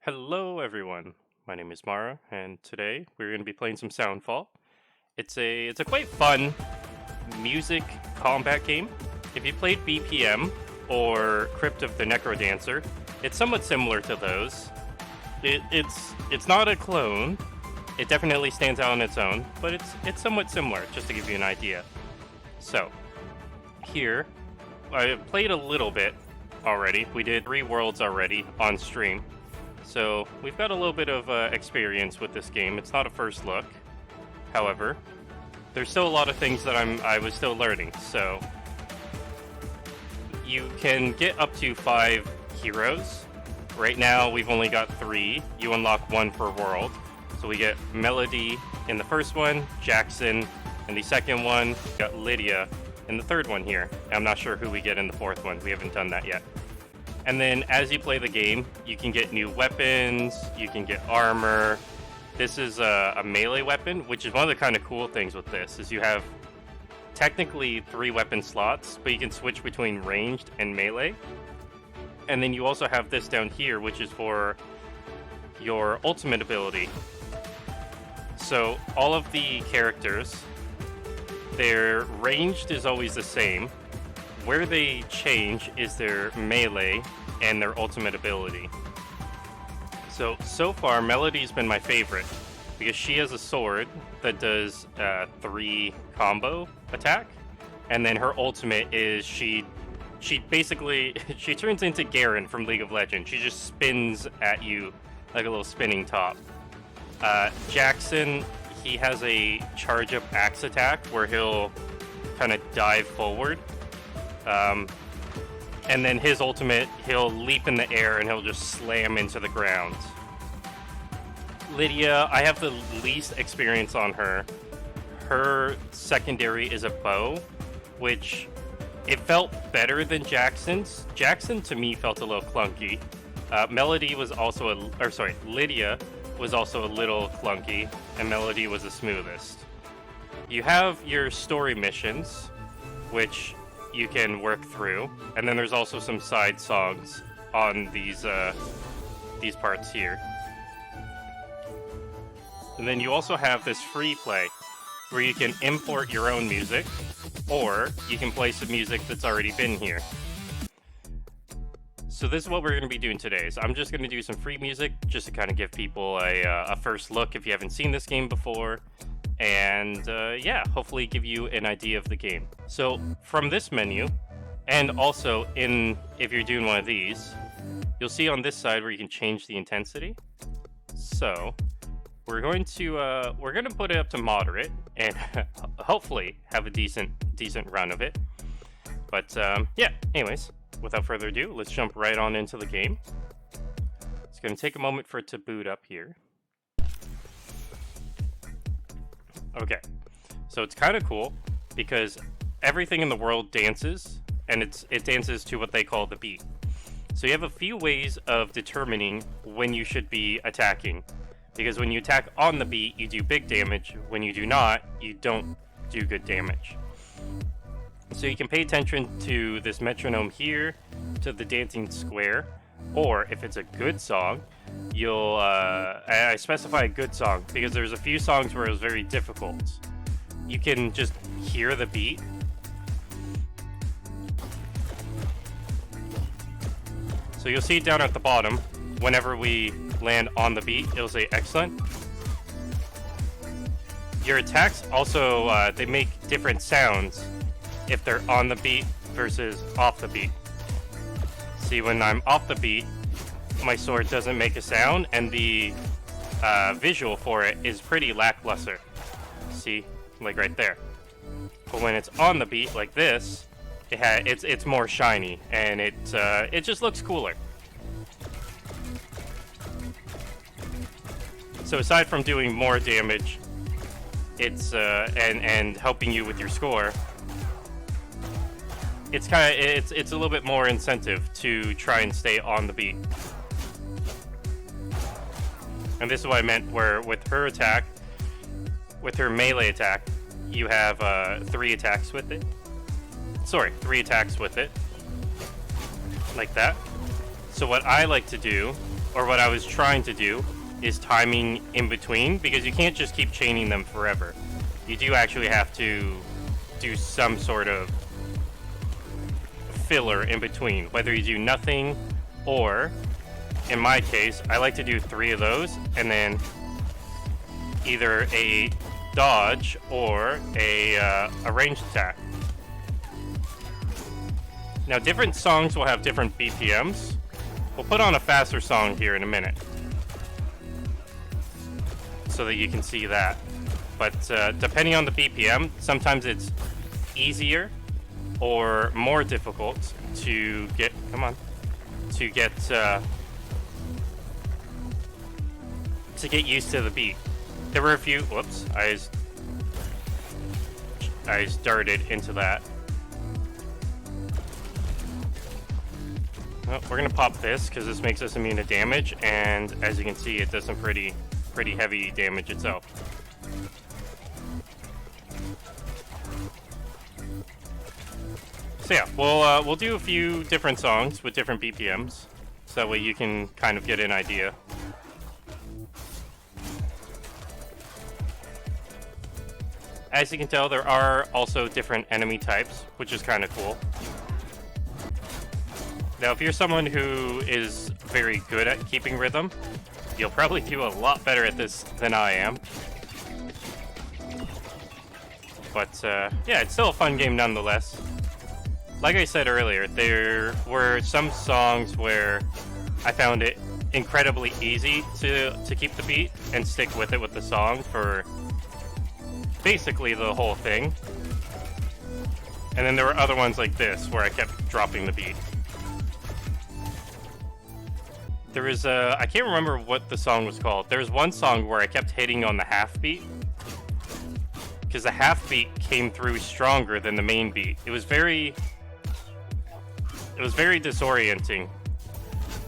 Hello, everyone. My name is Mara, and today we're going to be playing some Soundfall. It's a quite fun music combat game. If you played BPM or Crypt of the Necrodancer, it's somewhat similar to those. It's not a clone. It definitely stands out on its own, but it's somewhat similar. Just to give you an idea. So here, I played a little bit already. We did 3 worlds already on stream. So we've got a little bit of experience with this game. It's not a first look. However, there's still a lot of things that I was still learning. So you can get up to 5 heroes. Right now we've only got 3. You unlock 1 per world. So we get Melody in the first one, Jackson in the second one, we got Lydia in the third one here. I'm not sure who we get in the fourth one. We haven't done that yet. And then as you play the game, you can get new weapons, you can get armor. This is a melee weapon, which is one of the kind of cool things with this, is you have technically 3 weapon slots, but you can switch between ranged and melee. And then you also have this down here, which is for your ultimate ability. So all of the characters, their ranged is always the same. Where they change is their melee and their ultimate ability. So far, Melody's been my favorite because she has a sword that does 3 combo attack, and then her ultimate is she basically she turns into Garen from League of Legends. She just spins at you like a little spinning top. Jackson, he has a charge up axe attack where he'll kind of dive forward. And then his ultimate, he'll leap in the air and he'll just slam into the ground. Lydia, I have the least experience on her. Her secondary is a bow, which it felt better than Jackson's. Jackson to me felt a little clunky. Melody was also Lydia was also a little clunky, and Melody was the smoothest. You have your story missions, which you can work through, and then there's also some side songs on these parts here. And then you also have this free play where you can import your own music, or you can play some music that's already been here. So this is what we're going to be doing today. So I'm just going to do some free music just to kind of give people a first look if you haven't seen this game before. And yeah, hopefully give you an idea of the game. So from this menu, and also if you're doing one of these, you'll see on this side where you can change the intensity. So we're going to put it up to moderate and hopefully have a decent run of it. But yeah, anyways, without further ado, let's jump right on into the game. It's going to take a moment for it to boot up here. Okay, so it's kind of cool because everything in the world dances, and it dances to what they call the beat. So you have a few ways of determining when you should be attacking, because when you attack on the beat, you do big damage. When you do not, you don't do good damage. So you can pay attention to this metronome here, to the dancing square, or if it's a good song, you'll I specify a good song because there's a few songs where it was very difficult. You can just hear the beat. So you'll see it down at the bottom. Whenever we land on the beat, it'll say excellent. Your attacks also they make different sounds if they're on the beat versus off the beat. See, when I'm off the beat, my sword doesn't make a sound, and the visual for it is pretty lackluster. See, like right there. But when it's on the beat, like this, it's more shiny, and it just looks cooler. So aside from doing more damage, it's and helping you with your score, it's a little bit more incentive to try and stay on the beat. And this is what I meant, where with her attack, with her melee attack, you have 3 attacks with it. Sorry, 3 attacks with it. Like that. So what I like to do or what I was trying to do, is timing in between, because you can't just keep chaining them forever. You do actually have to do some sort of filler in between, whether you do nothing, or in my case, I like to do 3 of those, and then either a dodge or a ranged attack. Now, different songs will have different BPMs. We'll put on a faster song here in a minute, so that you can see that. But depending on the BPM, sometimes it's easier or more difficult to get. Come on, to get used to the beat. There were a few. Whoops! I darted into that. Well, we're gonna pop this because this makes us immune to damage, and as you can see, it does some pretty heavy damage itself. So yeah, we'll do a few different songs with different BPMs, so that way you can kind of get an idea. As you can tell, there are also different enemy types, which is kind of cool. Now, if you're someone who is very good at keeping rhythm, you'll probably do a lot better at this than I am. But, yeah, it's still a fun game nonetheless. Like I said earlier, there were some songs where I found it incredibly easy to keep the beat and stick with it with the song for basically the whole thing. And then there were other ones like this where I kept dropping the beat. There was I can't remember what the song was called. There was one song where I kept hitting on the half beat, because the half beat came through stronger than the main beat. It was very disorienting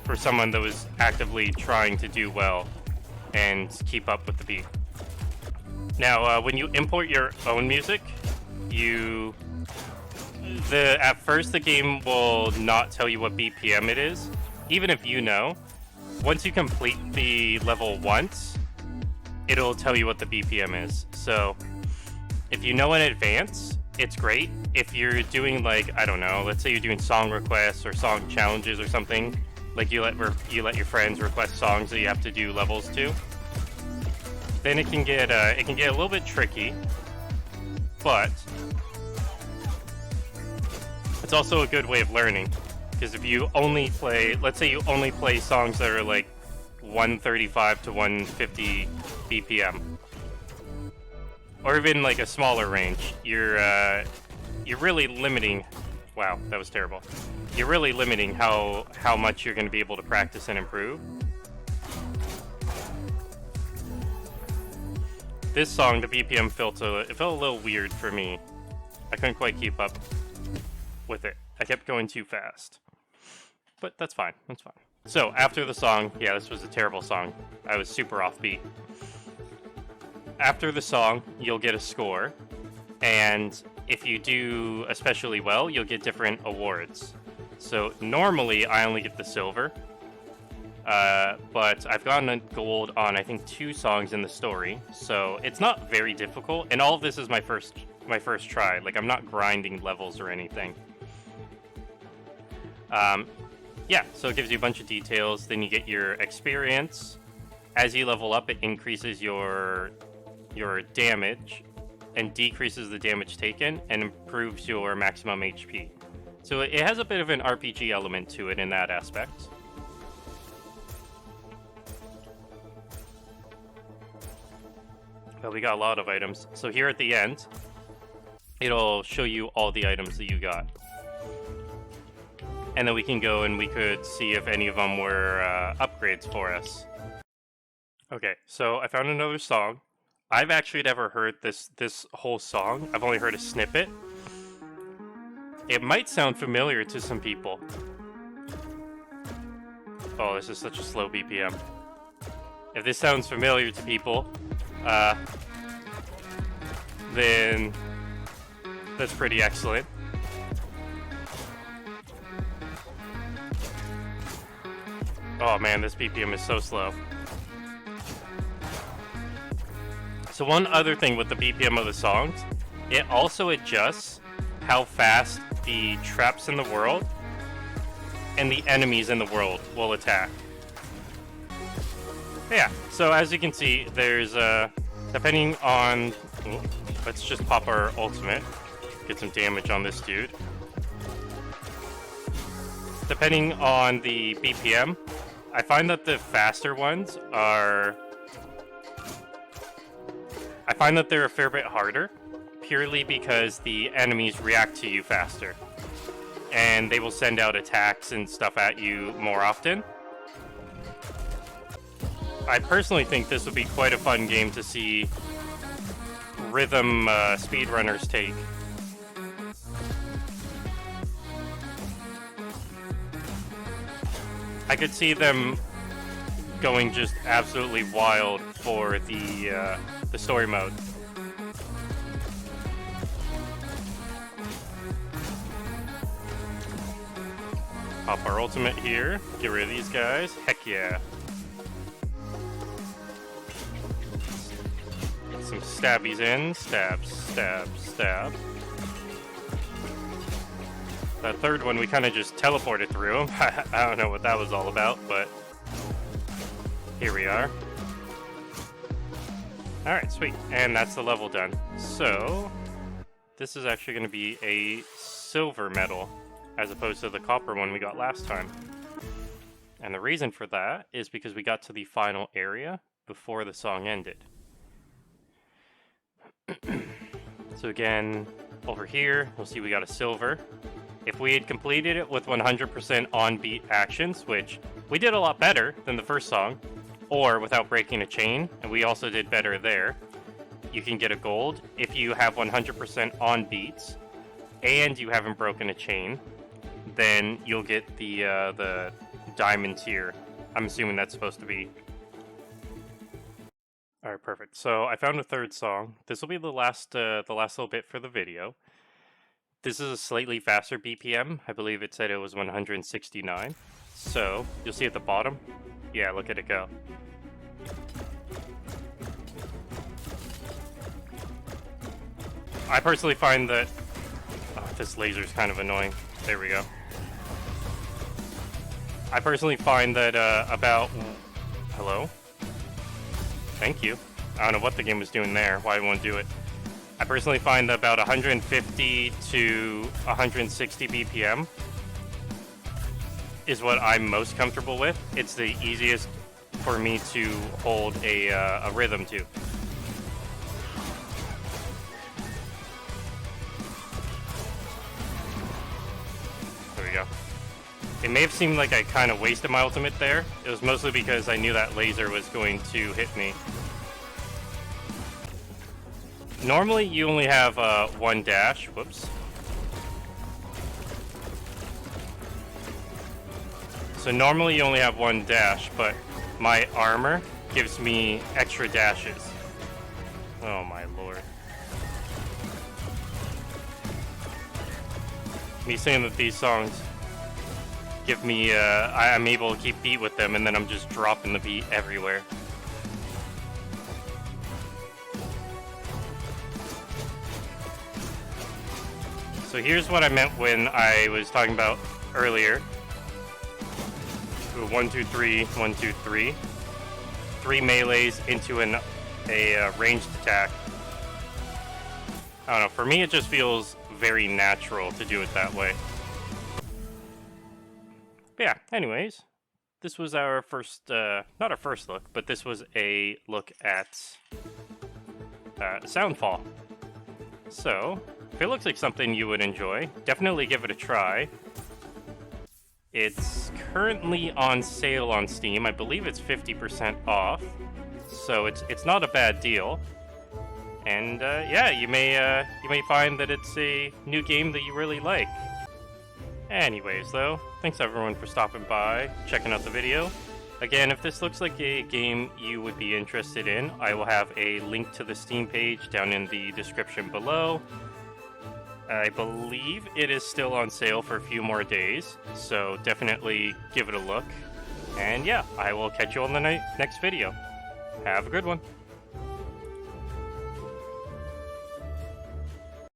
for someone that was actively trying to do well and keep up with the beat. Now, when you import your own music, at first the game will not tell you what BPM it is, even if you know. Once you complete the level once, it'll tell you what the BPM is. So, if you know in advance, it's great. If you're doing, like, I don't know, let's say you're doing song requests or song challenges or something, like you let your friends request songs that you have to do levels to, then it can get a little bit tricky. But it's also a good way of learning. Because if you only play, let's say you only play songs that are like 135 to 150 BPM, or even like a smaller range, you're really limiting. Wow, that was terrible. You're really limiting how much you're going to be able to practice and improve. This song, the BPM felt a little weird for me. I couldn't quite keep up with it. I kept going too fast. But that's fine. That's fine. So, after the song, yeah, this was a terrible song. I was super offbeat. After the song, you'll get a score. And if you do especially well, you'll get different awards. So, normally, I only get the silver. But I've gotten a gold on, I think, 2 songs in the story. So, it's not very difficult. And all of this is my first try. Like, I'm not grinding levels or anything. Yeah, so it gives you a bunch of details. Then you get your experience. As you level up, it increases your damage and decreases the damage taken and improves your maximum HP. So it has a bit of an RPG element to it in that aspect. But we got a lot of items. So here at the end, it'll show you all the items that you got. And then we can go and we could see if any of them were upgrades for us. Okay, so I found another song. I've actually never heard this whole song. I've only heard a snippet. It might sound familiar to some people. Oh, this is such a slow BPM. If this sounds familiar to people, then that's pretty excellent. Oh man, this BPM is so slow. So one other thing with the BPM of the songs, it also adjusts how fast the traps in the world and the enemies in the world will attack. Yeah, so as you can see, there's depending on... Ooh, let's just pop our ultimate, get some damage on this dude. Depending on the BPM, I find that the faster ones are... I find that they're a fair bit harder, purely because the enemies react to you faster. And they will send out attacks and stuff at you more often. I personally think this would be quite a fun game to see rhythm speedrunners take. I could see them going just absolutely wild for the story mode. Pop our ultimate here. Get rid of these guys. Heck yeah. Get some stabbies in. Stab, stab, stab. That third one we kind of just teleported through him. I don't know what that was all about, but here we are. Alright, sweet. And that's the level done. So, this is actually going to be a silver medal, as opposed to the copper one we got last time. And the reason for that is because we got to the final area before the song ended. So again, over here, we'll see we got a silver. If we had completed it with 100% on-beat actions, which we did a lot better than the first song, or without breaking a chain, and we also did better there, you can get a gold. If you have 100% on beats, and you haven't broken a chain, then you'll get the diamond tier. I'm assuming that's supposed to be. Alright, perfect. So I found a third song. This will be the last little bit for the video. This is a slightly faster BPM. I believe it said it was 169. So, you'll see at the bottom. Yeah, look at it go. I personally find that... Oh, this laser's kind of annoying. There we go. I personally find that about... Hello? Thank you. I don't know what the game was doing there, why it won't do it. I personally find that about 150 to 160 BPM is what I'm most comfortable with. It's the easiest for me to hold a rhythm to. There we go. It may have seemed like I kind of wasted my ultimate there. It was mostly because I knew that laser was going to hit me. Normally, you only have one dash. Whoops. So normally you only have one dash, but my armor gives me extra dashes. Oh my lord. Me saying that these songs give me, I'm able to keep beat with them, and then I'm just dropping the beat everywhere. So here's what I meant when I was talking about earlier. 1, 2, 3, 1, 2, 3. 3 melees into a ranged attack. I don't know, for me it just feels very natural to do it that way. But yeah, anyways, this was our first, not our first look, but this was a look at Soundfall. So, if it looks like something you would enjoy, definitely give it a try. It's currently on sale on Steam. I believe it's 50% off, so it's not a bad deal. And yeah, you may find that it's a new game that you really like. Anyways, though, thanks everyone for stopping by, checking out the video. Again, if this looks like a game you would be interested in, I will have a link to the Steam page down in the description below. I believe it is still on sale for a few more days, so definitely give it a look. And yeah, I will catch you on the next video. Have a good one.